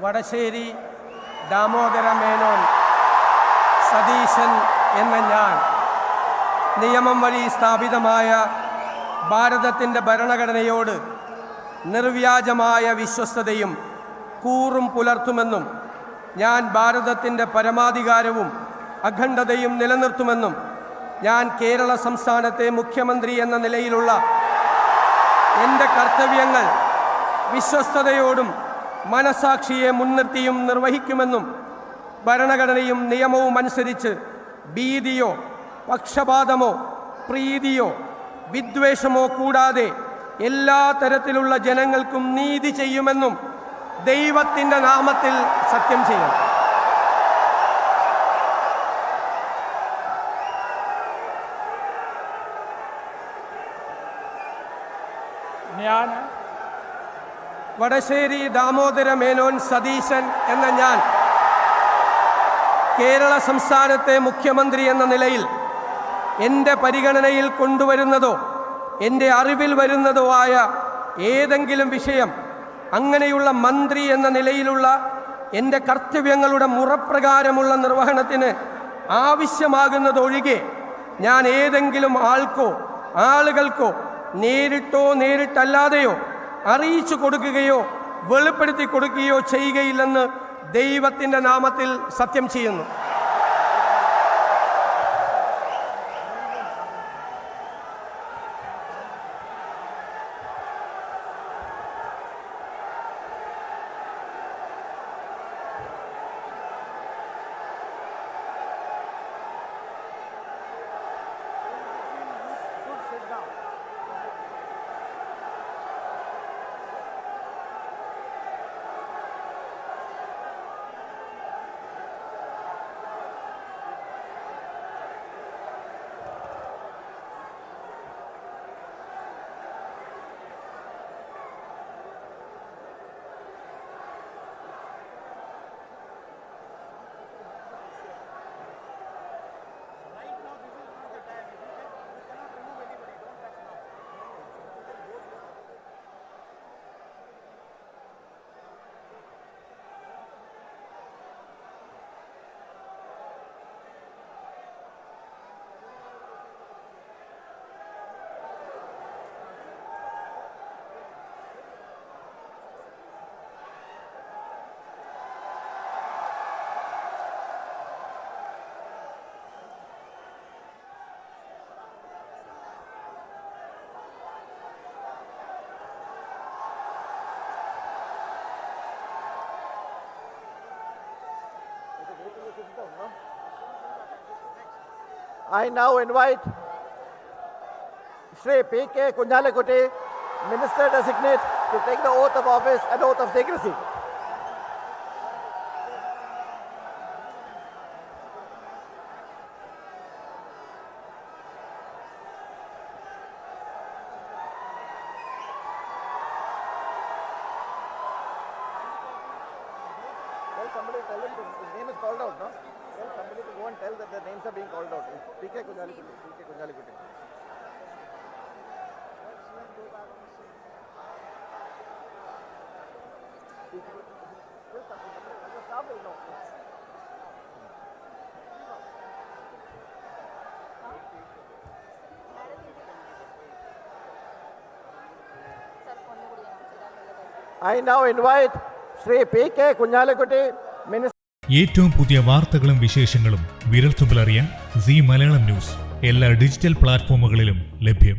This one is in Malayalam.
വടശ്ശേരി ദാമോദര മേനോൻ സതീശൻ എന്ന ഞാൻ നിയമം വഴി സ്ഥാപിതമായ ഭാരതത്തിൻ്റെ ഭരണഘടനയോട് നിർവ്യാജമായ വിശ്വസ്തതയും കൂറും പുലർത്തുമെന്നും ഞാൻ ഭാരതത്തിൻ്റെ പരമാധികാരവും അഖണ്ഡതയും നിലനിർത്തുമെന്നും ഞാൻ കേരള സംസ്ഥാനത്തെ മുഖ്യമന്ത്രി എന്ന നിലയിലുള്ള എൻ്റെ കർത്തവ്യങ്ങൾ വിശ്വസ്തയോടും മനസാക്ഷിയെ മുൻനിർത്തിയും നിർവഹിക്കുമെന്നും ഭരണഘടനയും നിയമവും അനുസരിച്ച് ഭീതിയോ പക്ഷപാതമോ പ്രീതിയോ വിദ്വേഷമോ കൂടാതെ എല്ലാ തരത്തിലുള്ള ജനങ്ങൾക്കും നീതി ചെയ്യുമെന്നും ദൈവത്തിൻ്റെ നാമത്തിൽ സത്യം ചെയ്യും. ഞാൻ വടശ്ശേരി ദാമോദര മേനോൻ സതീശൻ എന്ന ഞാൻ കേരള സംസ്ഥാനത്തെ മുഖ്യമന്ത്രി എന്ന നിലയിൽ എൻ്റെ പരിഗണനയിൽ കൊണ്ടുവരുന്നതോ എൻ്റെ അറിവിൽ വരുന്നതോ ആയ ഏതെങ്കിലും വിഷയം അങ്ങനെയുള്ള മന്ത്രി എന്ന നിലയിലുള്ള എൻ്റെ കർത്തവ്യങ്ങളുടെ മുറപ്രകാരമുള്ള നിർവഹണത്തിന് ആവശ്യമാകുന്നതൊഴികെ ഞാൻ ഏതെങ്കിലും ആൾക്കോ ആളുകൾക്കോ നേരിട്ടോ നേരിട്ടല്ലാതെയോ അറിയിച്ചു കൊടുക്കുകയോ വെളിപ്പെടുത്തി കൊടുക്കുകയോ ചെയ്യുകയില്ലെന്ന് ദൈവത്തിൻ്റെ നാമത്തിൽ സത്യം ചെയ്യുന്നു. I now invite Shri P.K. Kunjalekutti, Minister Designate, to take the oath of office and oath of secrecy. Tell somebody, tell him his name is called out, no? Tell somebody to go and tell that their names are being called out. P.K. Kunjalekutti, P.K. Kunjalekutti. Staff will know. I now invite Shri P.K. Kunjalekutti, Minister. ഏറ്റവും പുതിയ വാർത്തകളും വിശേഷങ്ങളും വിരൽത്തുമ്പിലറിയാൻ സീ മലയാളം ന്യൂസ് എല്ലാ ഡിജിറ്റൽ പ്ലാറ്റ്ഫോമുകളിലും ലഭ്യം.